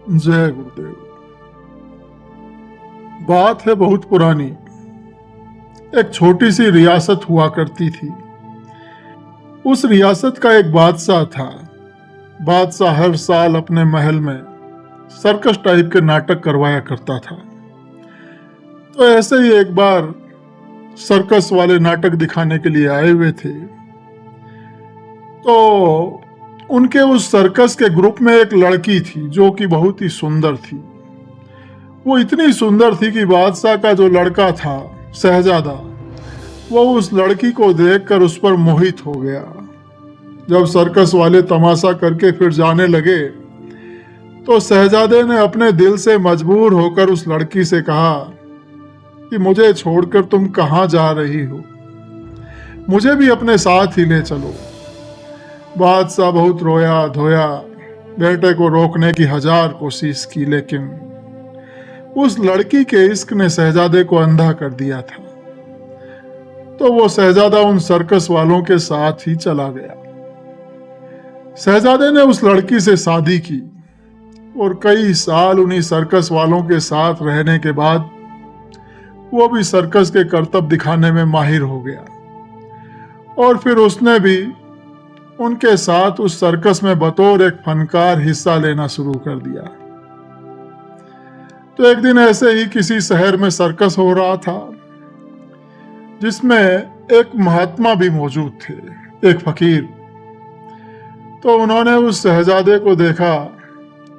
जय गुरुदेव। बात है बहुत पुरानी। एक छोटी सी रियासत हुआ करती थी। उस रियासत का एक बादशाह था। बादशाह हर साल अपने महल में सर्कस टाइप के नाटक करवाया करता था। तो ऐसे ही एक बार सर्कस वाले नाटक दिखाने के लिए आए हुए थे। तो उनके उस सर्कस के ग्रुप में एक लड़की थी जो कि बहुत ही सुंदर थी। वो इतनी सुंदर थी कि बादशाह का जो लड़का था, शहजादा, वो उस लड़की को देखकर उस पर मोहित हो गया। जब सर्कस वाले तमाशा करके फिर जाने लगे तो शहजादे ने अपने दिल से मजबूर होकर उस लड़की से कहा कि मुझे छोड़कर तुम कहाँ जा रही हो, मुझे भी अपने साथ ही ले चलो। बादशाह बहुत रोया धोया, बेटे को रोकने की 1000 कोशिश की, लेकिन उस लड़की के इश्क ने शहजादे को अंधा कर दिया था। तो वो शहजादा उन सर्कस वालों के साथ ही चला गया। शहजादे ने उस लड़की से शादी की और कई साल उन्हीं सर्कस वालों के साथ रहने के बाद वो भी सर्कस के करतब दिखाने में माहिर हो गया और फिर उसने भी उनके साथ उस सर्कस में बतौर एक फनकार हिस्सा लेना शुरू कर दिया। तो एक दिन ऐसे ही किसी शहर में सर्कस हो रहा था जिसमें एक महात्मा भी मौजूद थे, एक फकीर। तो उन्होंने उस शहजादे को देखा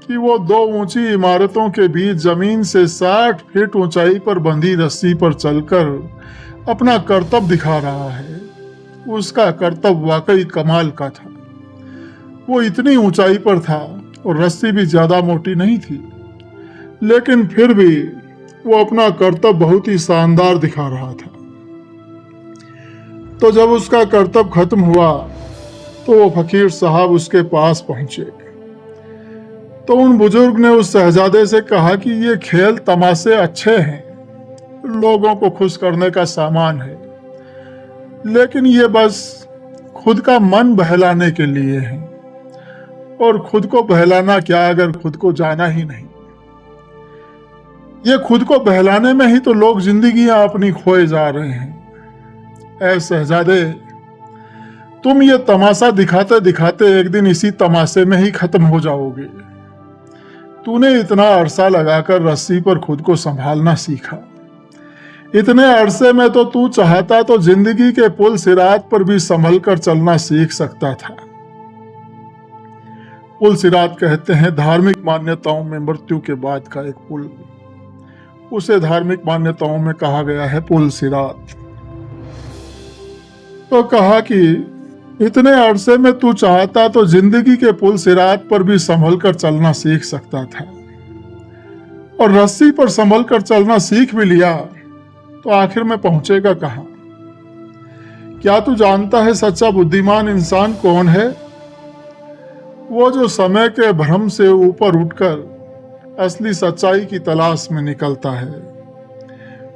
कि वो 2 ऊंची इमारतों के बीच जमीन से 60 फीट ऊंचाई पर बंधी रस्सी पर चलकर अपना करतब दिखा रहा है। उसका करतब वाकई कमाल का था। वो इतनी ऊंचाई पर था और रस्सी भी ज्यादा मोटी नहीं थी, लेकिन फिर भी वो अपना करतब बहुत ही शानदार दिखा रहा था। तो जब उसका करतब खत्म हुआ तो वो फकीर साहब उसके पास पहुंचे। तो उन बुजुर्ग ने उस शहजादे से कहा कि ये खेल तमाशे अच्छे हैं, लोगों को खुश करने का सामान है, लेकिन ये बस खुद का मन बहलाने के लिए है। और खुद को बहलाना क्या अगर खुद को जाना ही नहीं। ये खुद को बहलाने में ही तो लोग जिंदगियां अपनी खोए जा रहे हैं। ऐ शहजादे, तुम ये तमाशा दिखाते दिखाते एक दिन इसी तमाशे में ही खत्म हो जाओगे। तूने इतना अरसा लगाकर रस्सी पर खुद को संभालना सीखा। इतने अरसे में तो तू चाहता तो जिंदगी के पुल सिरात पर भी संभल कर चलना सीख सकता था। पुल सिरात कहते हैं धार्मिक मान्यताओं में मृत्यु के बाद का एक पुल। उसे धार्मिक मान्यताओं में कहा गया है पुल सिरात। तो कहा कि इतने अरसे में तू चाहता तो जिंदगी के पुल सिरात पर भी संभल कर चलना सीख सकता था, और रस्सी पर संभल कर चलना सीख भी लिया तो आखिर में पहुंचेगा कहां? क्या तू जानता है सच्चा बुद्धिमान इंसान कौन है? वो जो समय के भ्रम से ऊपर उठकर असली सच्चाई की तलाश में निकलता है।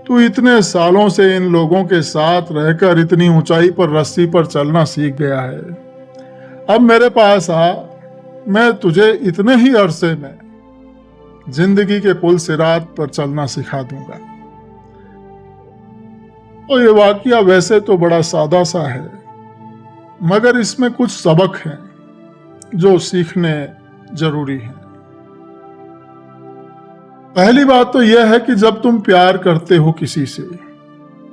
तू इतने सालों से इन लोगों के साथ रहकर इतनी ऊंचाई पर रस्सी पर चलना सीख गया है। अब मेरे पास आ, मैं तुझे इतने ही अरसे में जिंदगी के पुल सिरात पर चलना सिखा दूंगा। और ये वाकया वैसे तो बड़ा सादा सा है, मगर इसमें कुछ सबक हैं जो सीखने जरूरी हैं। पहली बात तो यह है कि जब तुम प्यार करते हो किसी से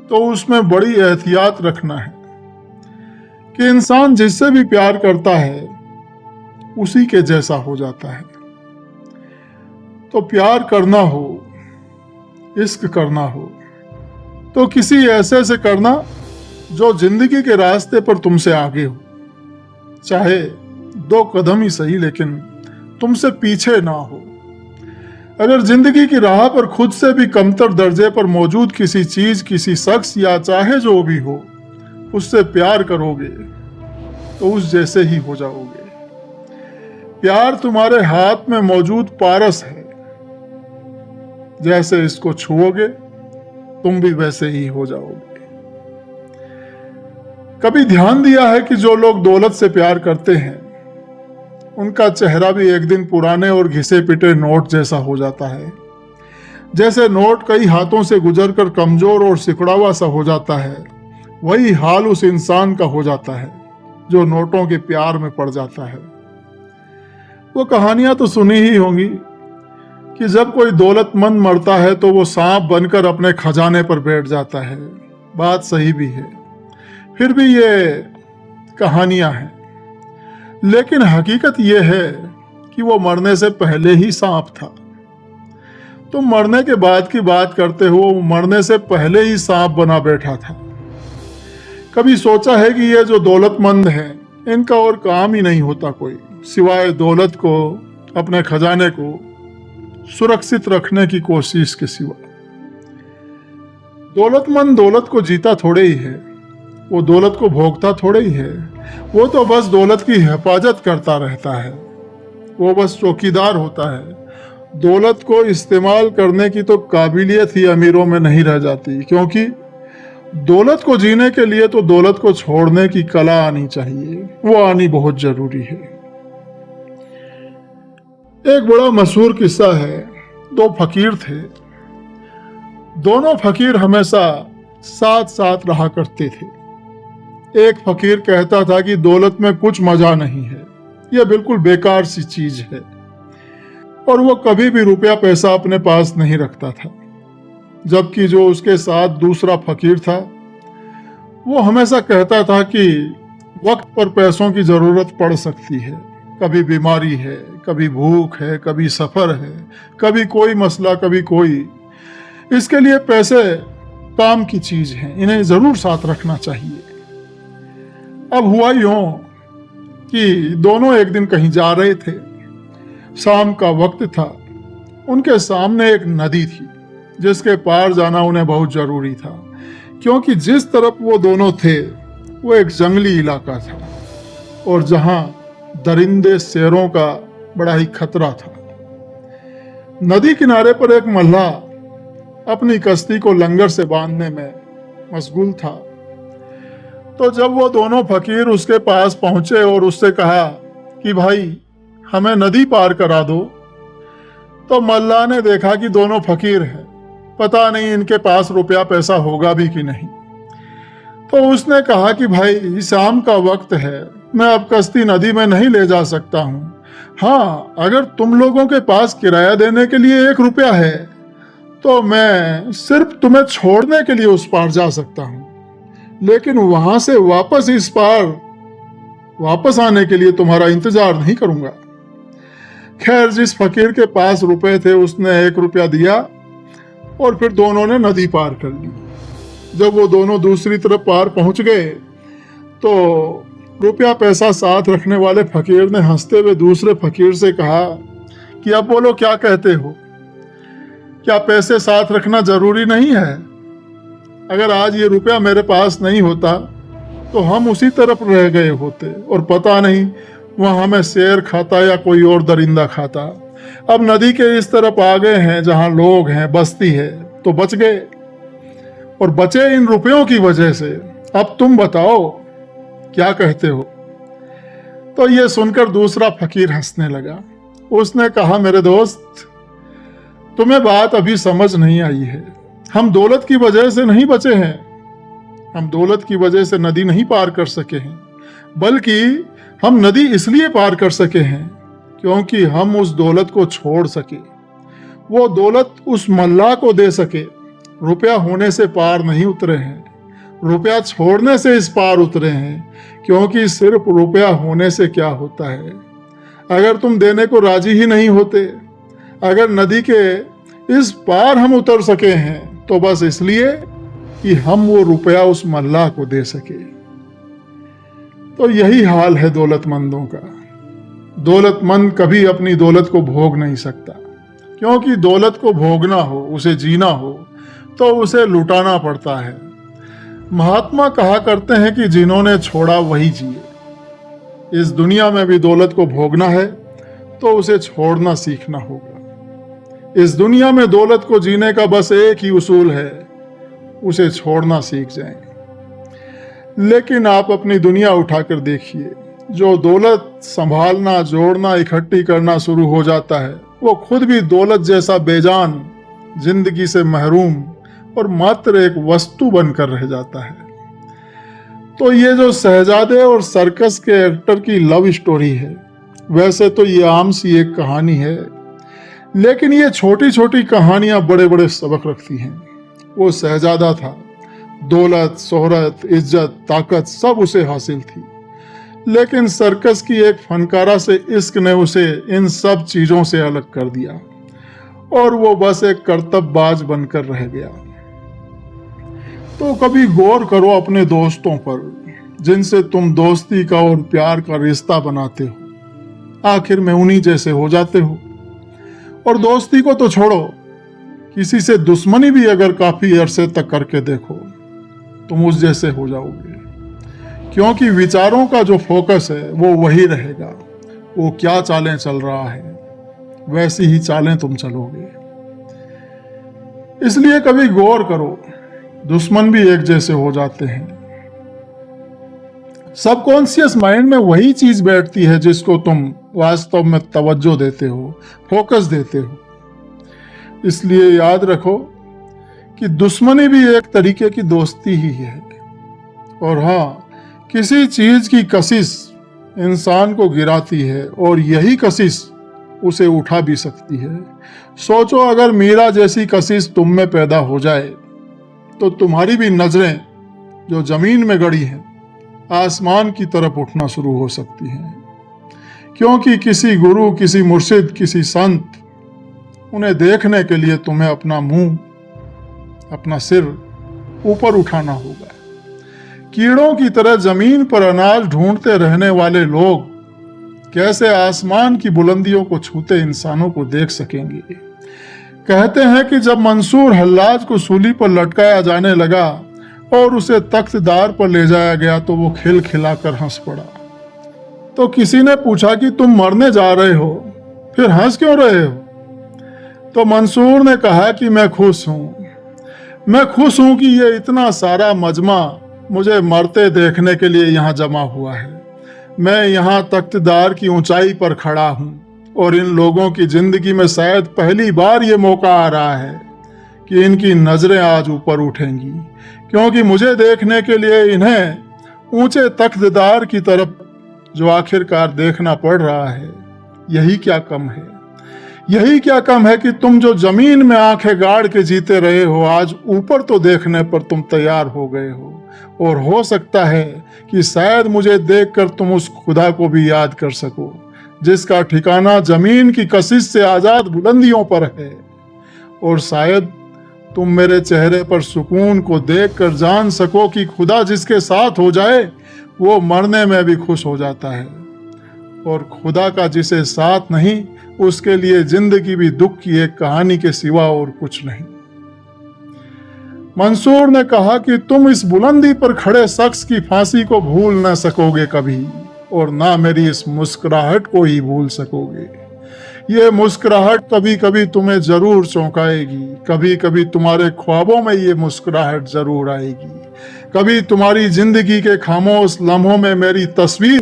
तो उसमें बड़ी एहतियात रखना है कि इंसान जिससे भी प्यार करता है उसी के जैसा हो जाता है। तो प्यार करना हो, इश्क करना हो तो किसी ऐसे से करना जो जिंदगी के रास्ते पर तुमसे आगे हो, चाहे 2 कदम ही सही, लेकिन तुमसे पीछे ना हो। अगर जिंदगी की राह पर खुद से भी कमतर दर्जे पर मौजूद किसी चीज, किसी शख्स या चाहे जो भी हो, उससे प्यार करोगे तो उस जैसे ही हो जाओगे। प्यार तुम्हारे हाथ में मौजूद पारस है, जैसे इसको छुओगे तुम भी वैसे ही हो जाओगे। कभी ध्यान दिया है कि जो लोग दौलत से प्यार करते हैं उनका चेहरा भी एक दिन पुराने और घिसे पिटे नोट जैसा हो जाता है। जैसे नोट कई हाथों से गुजरकर कमजोर और सिकुड़ा सा हो जाता है, वही हाल उस इंसान का हो जाता है जो नोटों के प्यार में पड़ जाता है। वो कहानियां तो सुनी ही होंगी कि जब कोई दौलतमंद मरता है तो वो सांप बनकर अपने खजाने पर बैठ जाता है। बात सही भी है, फिर भी ये कहानियां हैं। लेकिन हकीकत ये है कि वो मरने से पहले ही सांप था। तुम मरने के बाद की बात करते हो, मरने से पहले ही सांप बना बैठा था। कभी सोचा है कि ये जो दौलतमंद हैं इनका और काम ही नहीं होता कोई, सिवाय दौलत को, अपने खजाने को सुरक्षित रखने की कोशिश के सिवा। दौलतमंद दौलत को जीता थोड़े ही है, वो दौलत को भोगता थोड़े ही है। वो तो बस दौलत की हिफाजत करता रहता है, वो बस चौकीदार होता है। दौलत को इस्तेमाल करने की तो काबिलियत ही अमीरों में नहीं रह जाती, क्योंकि दौलत को जीने के लिए तो दौलत को छोड़ने की कला आनी चाहिए, वो आनी बहुत जरूरी है। एक बड़ा मशहूर किस्सा है। दो फकीर थे, दोनों फकीर हमेशा साथ साथ रहा करते थे। एक फकीर कहता था कि दौलत में कुछ मजा नहीं है, यह बिल्कुल बेकार सी चीज है, और वो कभी भी रुपया पैसा अपने पास नहीं रखता था। जबकि जो उसके साथ दूसरा फकीर था वो हमेशा कहता था कि वक्त पर पैसों की जरूरत पड़ सकती है, कभी बीमारी है, कभी भूख है, कभी सफर है, कभी कोई मसला, कभी कोई। इसके लिए पैसे काम की चीज हैं, इन्हें जरूर साथ रखना चाहिए। अब हुआ यूं कि दोनों एक दिन कहीं जा रहे थे। शाम का वक्त था। उनके सामने एक नदी थी जिसके पार जाना उन्हें बहुत जरूरी था, क्योंकि जिस तरफ वो दोनों थे वो एक जंगली इलाका था और जहां दरिंदे शेरों का बड़ा ही खतरा था। नदी किनारे पर एक मल्लाह अपनी कश्ती को लंगर से बांधने में मशगूल था। तो जब वो दोनों फकीर उसके पास पहुंचे और उससे कहा कि भाई हमें नदी पार करा दो, तो मल्लाह ने देखा कि दोनों फकीर हैं, पता नहीं इनके पास रुपया पैसा होगा भी कि नहीं। तो उसने कहा कि भाई शाम का वक्त है, मैं अब कश्ती नदी में नहीं ले जा सकता हूं। हाँ, अगर तुम लोगों के पास किराया देने के लिए 1 रुपया है तो मैं सिर्फ तुम्हें छोड़ने के लिए उस पार जा सकता हूं, लेकिन वहां से वापस इस पार वापस आने के लिए तुम्हारा इंतजार नहीं करूंगा। खैर, जिस फकीर के पास रुपए थे उसने 1 रुपया दिया और फिर दोनों ने नदी पार कर ली। जब वो दोनों दूसरी तरफ पार पहुंच गए तो रुपया पैसा साथ रखने वाले फकीर ने हंसते हुए दूसरे फकीर से कहा कि अब बोलो, क्या कहते हो? क्या पैसे साथ रखना जरूरी नहीं है? अगर आज ये रुपया मेरे पास नहीं होता तो हम उसी तरफ रह गए होते और पता नहीं वहां हमें शेर खाता या कोई और दरिंदा खाता। अब नदी के इस तरफ आ गए हैं जहां लोग हैं, बस्ती है, तो बच गए और बचे इन रुपयों की वजह से। अब तुम बताओ क्या कहते हो? तो ये सुनकर दूसरा फकीर हंसने लगा। उसने कहा, मेरे दोस्त, तुम्हें बात अभी समझ नहीं आई है। हम दौलत की वजह से नहीं बचे हैं, हम दौलत की वजह से नदी नहीं पार कर सके हैं, बल्कि हम नदी इसलिए पार कर सके हैं क्योंकि हम उस दौलत को छोड़ सके, वो दौलत उस मल्लाह को दे सके। रुपया होने से पार नहीं उतरे हैं, रुपया छोड़ने से इस पार उतरे हैं, क्योंकि सिर्फ रुपया होने से क्या होता है। अगर तुम देने को राजी ही नहीं होते, अगर नदी के इस पार हम उतर सके हैं तो बस इसलिए कि हम वो रुपया उस मल्लाह को दे सके। तो यही हाल है दौलतमंदों का। दौलतमंद कभी अपनी दौलत को भोग नहीं सकता, क्योंकि दौलत को भोगना हो, उसे जीना हो तो उसे लुटाना पड़ता है। महात्मा कहा करते हैं कि जिन्होंने छोड़ा वही जिए। इस दुनिया में भी दौलत को भोगना है तो उसे छोड़ना सीखना होगा। इस दुनिया में दौलत को जीने का बस एक ही उसूल है, उसे छोड़ना सीख जाएं। लेकिन आप अपनी दुनिया उठाकर देखिए, जो दौलत संभालना, जोड़ना, इकट्ठी करना शुरू हो जाता है, वो खुद भी दौलत जैसा बेजान, जिंदगी से महरूम और मात्र एक वस्तु बनकर रह जाता है। तो ये जो शहजादे और सर्कस के एक्टर की लव स्टोरी है, वैसे तो ये आम सी एक कहानी है, लेकिन ये छोटी छोटी कहानियां बड़े बड़े सबक रखती हैं। वो शहजादा था, दौलत, शोहरत, इज्जत, ताकत सब उसे हासिल थी, लेकिन सर्कस की एक फनकारा से इश्क ने उसे इन सब चीजों से अलग कर दिया और वो बस एक कर्तव्यबाज बनकर रह गया। तो कभी गौर करो अपने दोस्तों पर, जिनसे तुम दोस्ती का और प्यार का रिश्ता बनाते हो, आखिर में उन्हीं जैसे हो जाते हो। और दोस्ती को तो छोड़ो, किसी से दुश्मनी भी अगर काफी अरसे तक करके देखो, तुम उस जैसे हो जाओगे, क्योंकि विचारों का जो फोकस है वो वही रहेगा। वो क्या चालें चल रहा है, वैसी ही चालें तुम चलोगे। इसलिए कभी गौर करो, दुश्मन भी एक जैसे हो जाते हैं। सबकॉन्शियस माइंड में वही चीज बैठती है जिसको तुम वास्तव में तवज्जो देते हो, फोकस देते हो। इसलिए याद रखो कि दुश्मनी भी एक तरीके की दोस्ती ही है। और हाँ, किसी चीज की कशिश इंसान को गिराती है और यही कशिश उसे उठा भी सकती है। सोचो, अगर मीरा जैसी कशिश तुम में पैदा हो जाए तो तुम्हारी भी नजरें जो जमीन में गड़ी हैं आसमान की तरफ उठना शुरू हो सकती हैं, क्योंकि किसी गुरु, किसी मुर्शिद, किसी संत, उन्हें देखने के लिए तुम्हें अपना मुंह, अपना सिर ऊपर उठाना होगा। कीड़ों की तरह जमीन पर अनाज ढूंढते रहने वाले लोग कैसे आसमान की बुलंदियों को छूते इंसानों को देख सकेंगे। कहते हैं कि जब मंसूर हल्लाज को सूली पर लटकाया जाने लगा और उसे तख्तदार पर ले जाया गया तो वो खिलखिलाकर हंस पड़ा। तो किसी ने पूछा कि तुम मरने जा रहे हो, फिर हंस क्यों रहे हो? तो मंसूर ने कहा कि मैं खुश हूं कि ये इतना सारा मजमा मुझे मरते देखने के लिए यहाँ जमा हुआ है। मैं यहाँ तख्तदार की ऊंचाई पर खड़ा हूँ और इन लोगों की जिंदगी में शायद पहली बार ये मौका आ रहा है कि इनकी नजरें आज ऊपर उठेंगी, क्योंकि मुझे देखने के लिए इन्हें ऊंचे तख्तदार की तरफ जो आखिरकार देखना पड़ रहा है। यही क्या कम है, यही क्या कम है कि तुम जो जमीन में आंखें गाड़ के जीते रहे हो, आज ऊपर तो देखने पर तुम तैयार हो गए हो। और हो सकता है कि शायद मुझे देखकर तुम उस खुदा को भी याद कर सको जिसका ठिकाना जमीन की कशिश से आजाद बुलंदियों पर है। और शायद तुम मेरे चेहरे पर सुकून को देखकर जान सको कि खुदा जिसके साथ हो जाए वो मरने में भी खुश हो जाता है, और खुदा का जिसे साथ नहीं उसके लिए जिंदगी भी दुख की एक कहानी के सिवा और कुछ नहीं। मंसूर ने कहा कि तुम इस बुलंदी पर खड़े शख्स की फांसी को भूल न सकोगे कभी, और ना मेरी इस मुस्कुराहट को ही भूल सकोगे। ये मुस्कुराहट कभी कभी तुम्हें जरूर चौंकाएगी, कभी कभी तुम्हारे ख्वाबों में ये मुस्कुराहट जरूर आएगी, कभी तुम्हारी जिंदगी के खामोश लम्हों में मेरी तस्वीर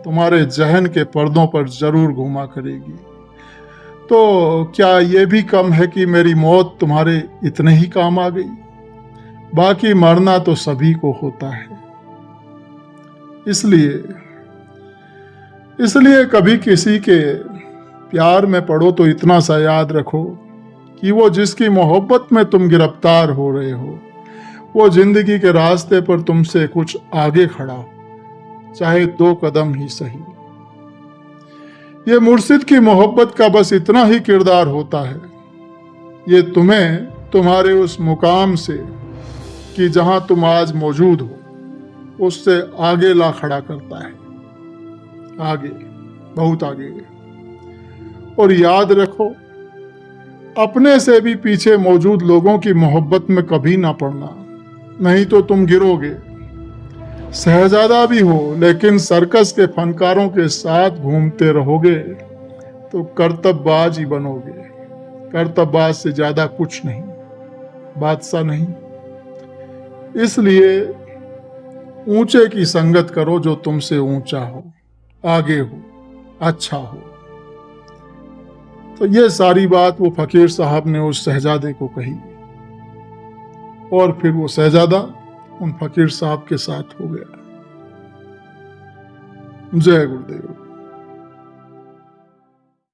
तुम्हारे जहन के पर्दों पर जरूर घुमा करेगी। तो क्या ये भी कम है कि मेरी मौत तुम्हारे इतने ही काम आ गई? बाकी मरना तो सभी को होता है। इसलिए कभी किसी के प्यार में पड़ो तो इतना सा याद रखो कि वो जिसकी मोहब्बत में तुम गिरफ्तार हो रहे हो, वो जिंदगी के रास्ते पर तुमसे कुछ आगे खड़ा हो, चाहे 2 कदम ही सही। ये मुर्शिद की मोहब्बत का बस इतना ही किरदार होता है, ये तुम्हें तुम्हारे उस मुकाम से कि जहां तुम आज मौजूद हो उससे आगे ला खड़ा करता है, आगे, बहुत आगे। और याद रखो, अपने से भी पीछे मौजूद लोगों की मोहब्बत में कभी ना पड़ना, नहीं तो तुम गिरोगे। शहजादा भी हो लेकिन सर्कस के फनकारों के साथ घूमते रहोगे तो कर्तव्यबाज ही बनोगे। कर्तव्यबाज से ज्यादा कुछ नहीं, बादशाह नहीं। इसलिए ऊंचे की संगत करो जो तुमसे ऊंचा हो, आगे हो, अच्छा हो। तो ये सारी बात वो फकीर साहब ने उस शहजादे को कही और फिर वो शहजादा उन फकीर साहब के साथ हो गया। जय गुरुदेव।